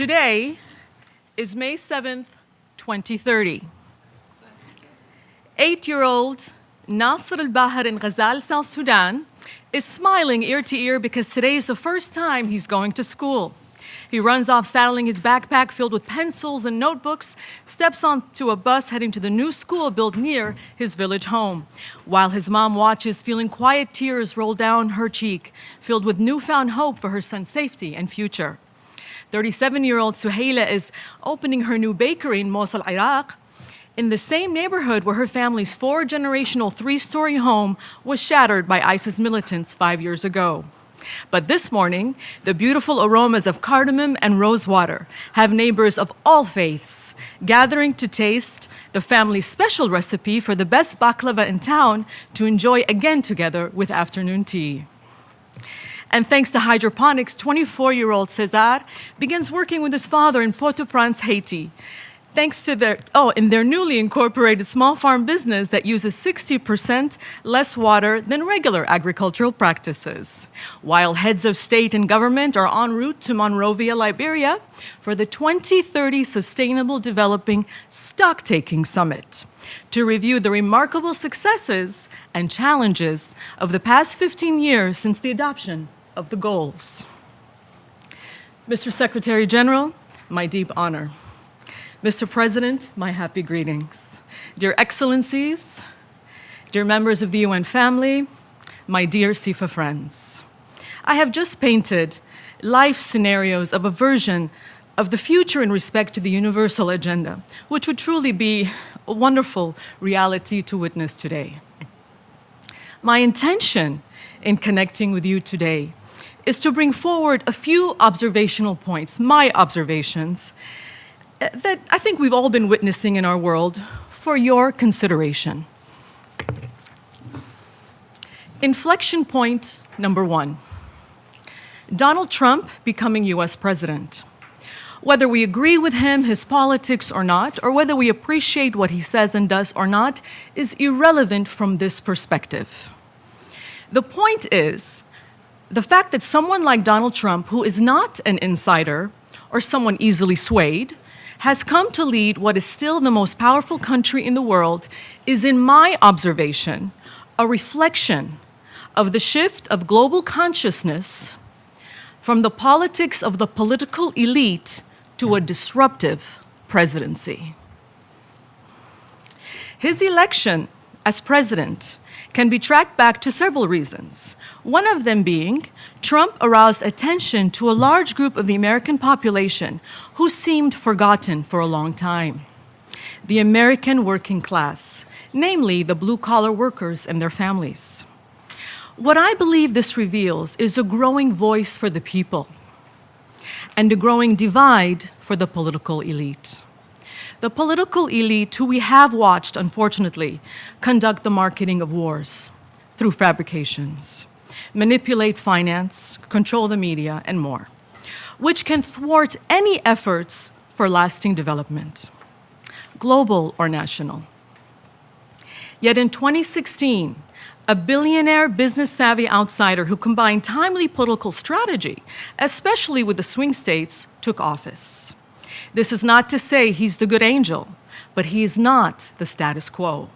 Today is May 7th, 2030. 8-year-old Nasser al-Bahar in Ghazal, South Sudan, is smiling ear to ear because today is the first time he's going to school. He runs off saddling his backpack filled with pencils and notebooks, steps onto a bus heading to the new school built near his village home, while his mom watches, feeling quiet tears roll down her cheek, filled with newfound hope for her son's safety and future. 37-year-old Suhaila is opening her new bakery in Mosul, Iraq, in the same neighborhood where her family's 4-generational 3-story home was shattered by ISIS militants 5 years ago. But this morning, the beautiful aromas of cardamom and rosewater have neighbors of all faiths gathering to taste the family's special recipe for the best baklava in town to enjoy again together with afternoon tea. And thanks to hydroponics, 24-year-old Cesar begins working with his father in Port-au-Prince, Haiti. Thanks to their newly incorporated small farm business that uses 60% less water than regular agricultural practices. While heads of state and government are en route to Monrovia, Liberia, for the 2030 Sustainable Developing Stocktaking Summit to review the remarkable successes and challenges of the past 15 years since the adoption of the goals. Mr. Secretary General, my deep honor. Mr. President, my happy greetings. Dear Excellencies, dear members of the UN family, my dear CIfa friends. I have just painted life scenarios of a version of the future in respect to the universal agenda, which would truly be a wonderful reality to witness today. My intention in connecting with you today is to bring forward a few observational points, my observations, that I think we've all been witnessing in our world for your consideration. Inflection point number 1, Donald Trump becoming US president. Whether we agree with him, his politics or not, or whether we appreciate what he says and does or not, is irrelevant from this perspective. The point is the fact that someone like Donald Trump, who is not an insider or someone easily swayed, has come to lead what is still the most powerful country in the world is, in my observation, a reflection of the shift of global consciousness from the politics of the political elite to a disruptive presidency. His election as president can be tracked back to several reasons. One of them being, Trump aroused attention to a large group of the American population who seemed forgotten for a long time. The American working class, namely the blue-collar workers and their families. What I believe this reveals is a growing voice for the people and a growing divide for the political elite. The political elite, who we have watched, unfortunately, conduct the marketing of wars through fabrications, manipulate finance, control the media, and more, which can thwart any efforts for lasting development, global or national. Yet in 2016, a billionaire business-savvy outsider who combined timely political strategy, especially with the swing states, took office. This is not to say he's the good angel, but he is not the status quo.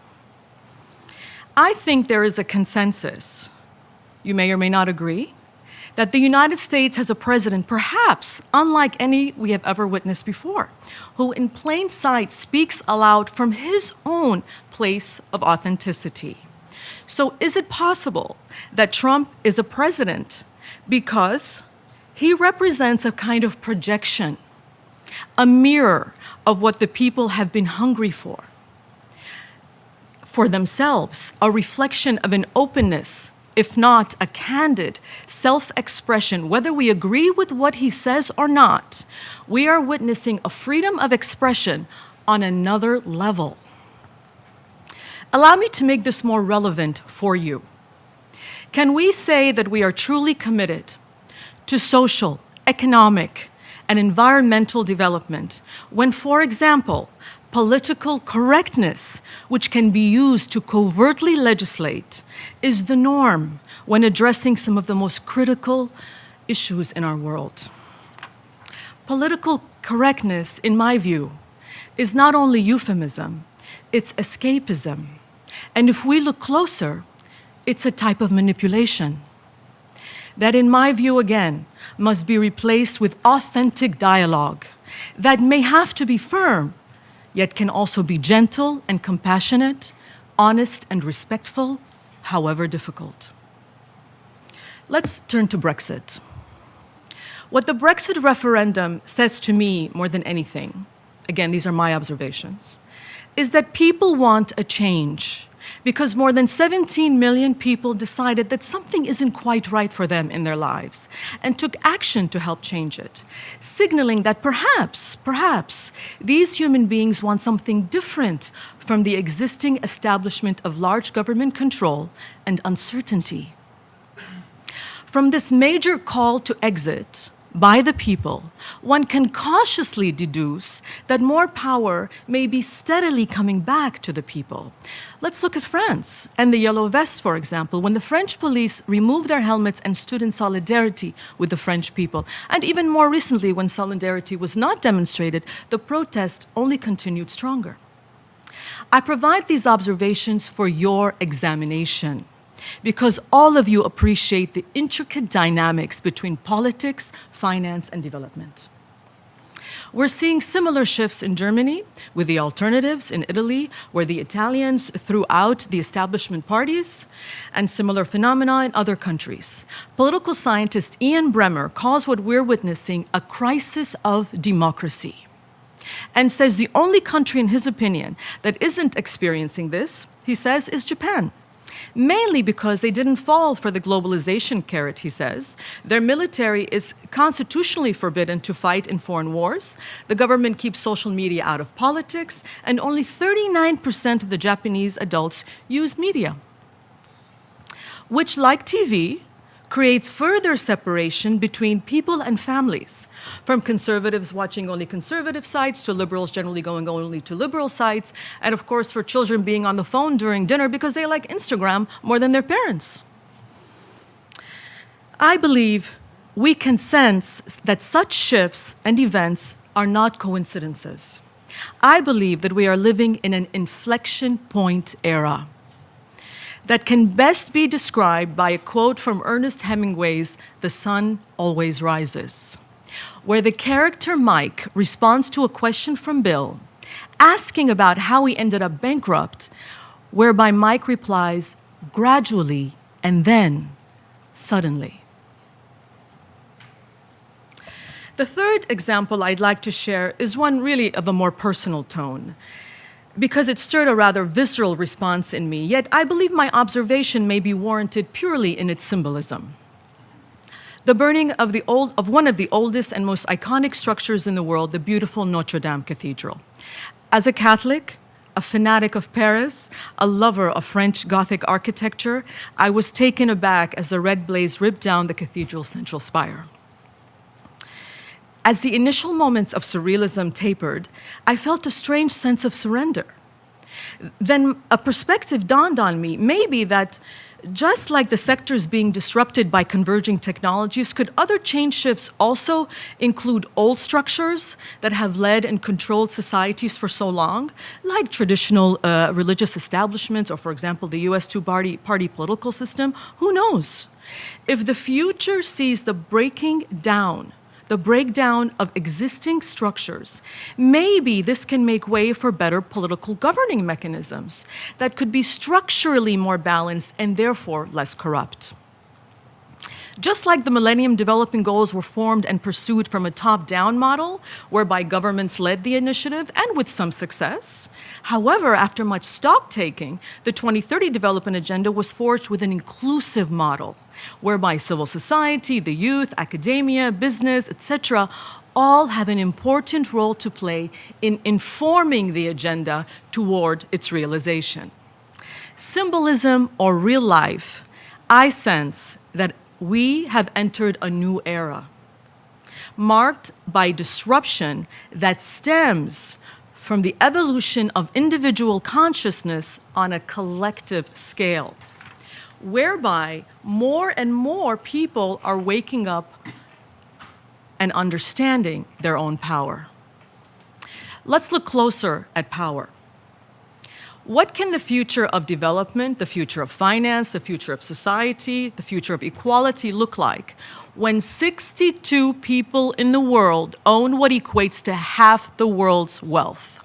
I think there is a consensus, you may or may not agree, that the United States has a president perhaps unlike any we have ever witnessed before, who in plain sight speaks aloud from his own place of authenticity. So is it possible that Trump is a president because he represents a kind of projection, a mirror of what the people have been hungry for themselves, a reflection of an openness, if not a candid self-expression? Whether we agree with what he says or not, we are witnessing a freedom of expression on another level. Allow me to make this more relevant for you. Can we say that we are truly committed to social, economic, and environmental development when, for example, political correctness, which can be used to covertly legislate, is the norm when addressing some of the most critical issues in our world? Political correctness, in my view, is not only euphemism, it's escapism. And if we look closer, it's a type of manipulation that, in my view, again, must be replaced with authentic dialogue that may have to be firm, yet can also be gentle and compassionate, honest and respectful, however difficult. Let's turn to Brexit. What the Brexit referendum says to me more than anything, again, these are my observations, is that people want a change because more than 17 million people decided that something isn't quite right for them in their lives and took action to help change it, signaling that perhaps these human beings want something different from the existing establishment of large government control and uncertainty. From this major call to exit by the people, one can cautiously deduce that more power may be steadily coming back to the people. Let's look at France and the yellow vests, for example, when the French police removed their helmets and stood in solidarity with the French people. And even more recently, when solidarity was not demonstrated, the protest only continued stronger. I provide these observations for your examination, because all of you appreciate the intricate dynamics between politics, finance, and development. We're seeing similar shifts in Germany with the alternatives, in Italy, where the Italians threw out the establishment parties, and similar phenomena in other countries. Political scientist Ian Bremmer calls what we're witnessing a crisis of democracy, and says the only country, in his opinion, that isn't experiencing this, he says, is Japan. Mainly because they didn't fall for the globalization carrot, he says. Their military is constitutionally forbidden to fight in foreign wars. The government keeps social media out of politics, and only 39% of the Japanese adults use media, which, like TV, creates further separation between people and families, from conservatives watching only conservative sites to liberals generally going only to liberal sites, and of course for children being on the phone during dinner because they like Instagram more than their parents. I believe we can sense that such shifts and events are not coincidences. I believe that we are living in an inflection point era that can best be described by a quote from Ernest Hemingway's The Sun Always Rises, where the character Mike responds to a question from Bill, asking about how he ended up bankrupt, whereby Mike replies, gradually and then suddenly. The third example I'd like to share is one really of a more personal tone, because it stirred a rather visceral response in me, yet I believe my observation may be warranted purely in its symbolism. The burning of one of the oldest and most iconic structures in the world, the beautiful Notre Dame Cathedral. As a Catholic, a fanatic of Paris, a lover of French Gothic architecture, I was taken aback as the red blaze ripped down the cathedral's central spire. As the initial moments of surrealism tapered, I felt a strange sense of surrender. Then a perspective dawned on me, maybe that just like the sectors being disrupted by converging technologies, could other change shifts also include old structures that have led and controlled societies for so long, like traditional religious establishments, or for example, the US two-party political system? Who knows? If the future sees the breakdown of existing structures, maybe this can make way for better political governing mechanisms that could be structurally more balanced and therefore less corrupt. Just like the Millennium Development Goals were formed and pursued from a top-down model, whereby governments led the initiative, and with some success. However, after much stock-taking, the 2030 Development Agenda was forged with an inclusive model, whereby civil society, the youth, academia, business, etc., all have an important role to play in informing the agenda toward its realization. Symbolism or real life, I sense that we have entered a new era, marked by disruption that stems from the evolution of individual consciousness on a collective scale, whereby more and more people are waking up and understanding their own power. Let's look closer at power. What can the future of development, the future of finance, the future of society, the future of equality look like when 62 people in the world own what equates to half the world's wealth?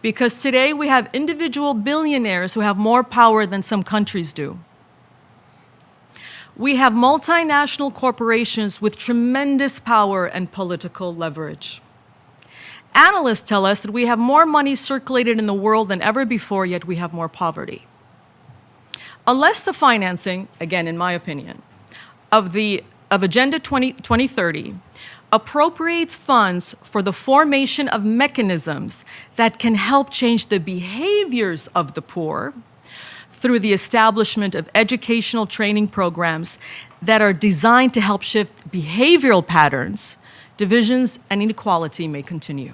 Because today we have individual billionaires who have more power than some countries do. We have multinational corporations with tremendous power and political leverage. Analysts tell us that we have more money circulated in the world than ever before, yet we have more poverty. Unless the financing, again in my opinion, of Agenda 2030 appropriates funds for the formation of mechanisms that can help change the behaviors of the poor through the establishment of educational training programs that are designed to help shift behavioral patterns, divisions and inequality may continue.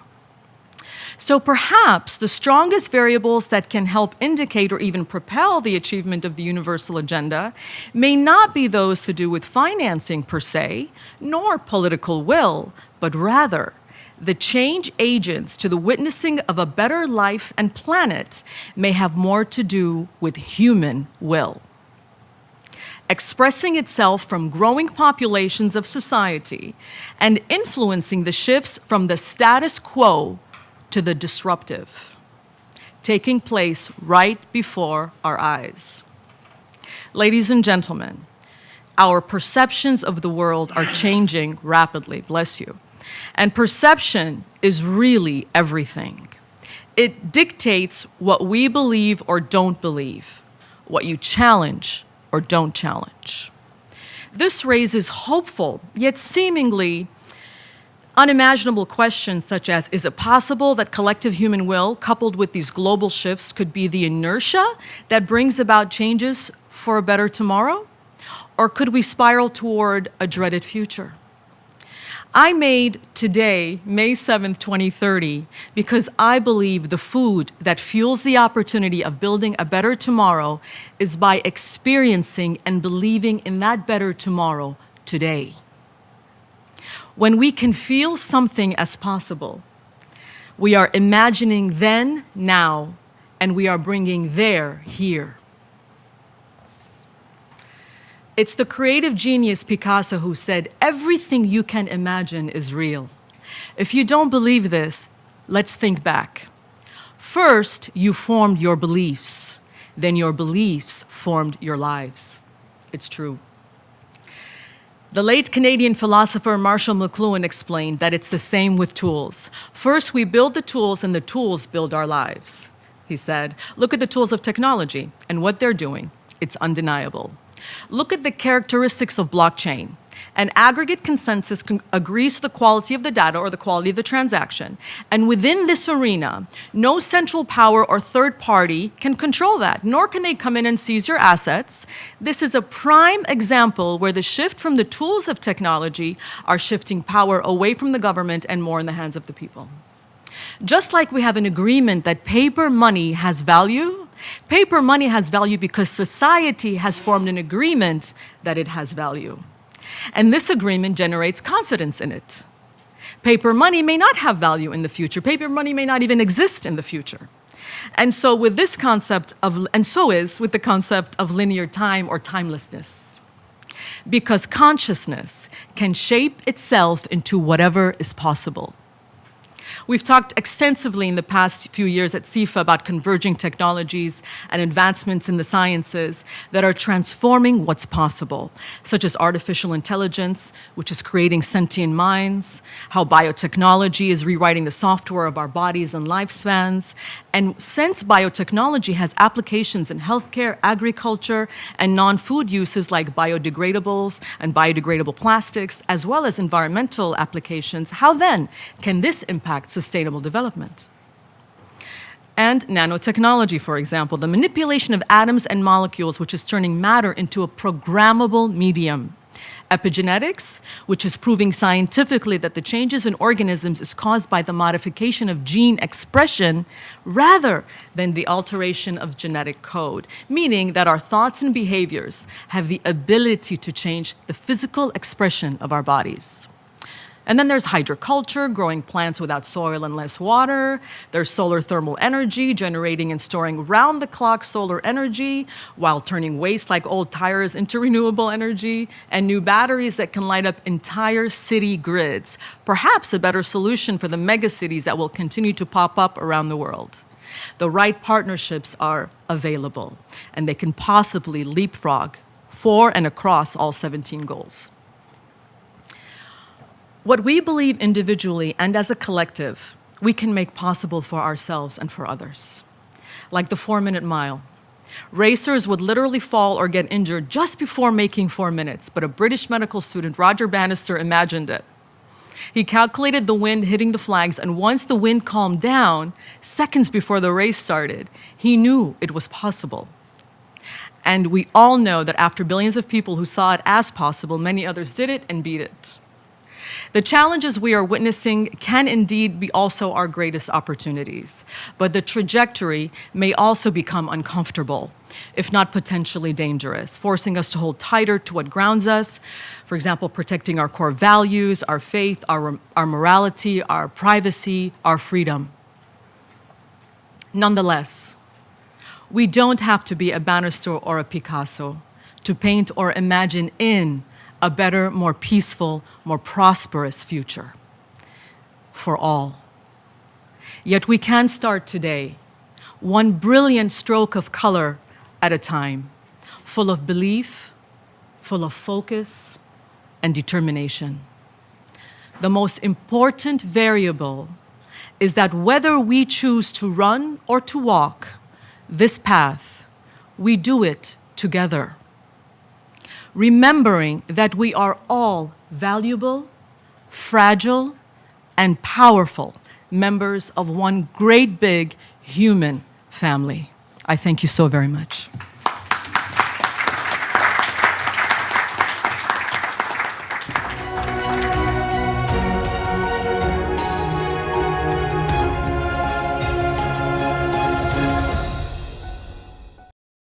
So perhaps the strongest variables that can help indicate or even propel the achievement of the universal agenda may not be those to do with financing per se, nor political will, but rather the change agents to the witnessing of a better life and planet may have more to do with human will, expressing itself from growing populations of society and influencing the shifts from the status quo to the disruptive, taking place right before our eyes. Ladies and gentlemen, our perceptions of the world are changing rapidly, bless you. And perception is really everything. It dictates what we believe or don't believe, what you challenge or don't challenge. This raises hopeful, yet seemingly unimaginable questions such as, is it possible that collective human will, coupled with these global shifts, could be the inertia that brings about changes for a better tomorrow? Or could we spiral toward a dreaded future? I made today, May 7th, 2030, because I believe the food that fuels the opportunity of building a better tomorrow is by experiencing and believing in that better tomorrow today. When we can feel something as possible, we are imagining then, now, and we are bringing there, here. It's the creative genius Picasso who said, everything you can imagine is real. If you don't believe this, let's think back. First, you formed your beliefs. Then your beliefs formed your lives. It's true. The late Canadian philosopher Marshall McLuhan explained that it's the same with tools. First, we build the tools and the tools build our lives. He said, look at the tools of technology and what they're doing. It's undeniable. Look at the characteristics of blockchain. An aggregate consensus agrees to the quality of the data or the quality of the transaction. And within this arena, no central power or third party can control that, nor can they come in and seize your assets. This is a prime example where the shift from the tools of technology are shifting power away from the government and more in the hands of the people. Just like we have an agreement that paper money has value because society has formed an agreement that it has value. And this agreement generates confidence in it. Paper money may not have value in the future. Paper money may not even exist in the future. And so with this concept of, and so is with the concept of linear time or timelessness. Because consciousness can shape itself into whatever is possible. We've talked extensively in the past few years at CIfa about converging technologies and advancements in the sciences that are transforming what's possible, such as artificial intelligence, which is creating sentient minds, how biotechnology is rewriting the software of our bodies and lifespans. And since biotechnology has applications in healthcare, agriculture, and non-food uses like biodegradables and biodegradable plastics, as well as environmental applications, how then can this impact sustainable development? And nanotechnology, for example, the manipulation of atoms and molecules, which is turning matter into a programmable medium. Epigenetics, which is proving scientifically that the changes in organisms is caused by the modification of gene expression rather than the alteration of genetic code, meaning that our thoughts and behaviors have the ability to change the physical expression of our bodies. And then there's hydroculture, growing plants without soil and less water. There's solar thermal energy, generating and storing round-the-clock solar energy while turning waste like old tires into renewable energy, and new batteries that can light up entire city grids. Perhaps a better solution for the megacities that will continue to pop up around the world. The right partnerships are available, and they can possibly leapfrog for and across all 17 goals. What we believe individually and as a collective, we can make possible for ourselves and for others. Like the 4-minute mile. Racers would literally fall or get injured just before making 4 minutes, but a British medical student, Roger Bannister, imagined it. He calculated the wind hitting the flags, and once the wind calmed down, seconds before the race started, he knew it was possible. And we all know that after billions of people who saw it as possible, many others did it and beat it. The challenges we are witnessing can indeed be also our greatest opportunities, but the trajectory may also become uncomfortable, if not potentially dangerous, forcing us to hold tighter to what grounds us, for example, protecting our core values, our faith, our morality, our privacy, our freedom. Nonetheless, we don't have to be a Bannister or a Picasso to paint or imagine in a better, more peaceful, more prosperous future for all. Yet we can start today, one brilliant stroke of color at a time, full of belief, full of focus, and determination. The most important variable is that whether we choose to run or to walk this path, we do it together. Remembering that we are all valuable, fragile, and powerful members of one great big human family. I thank you so very much.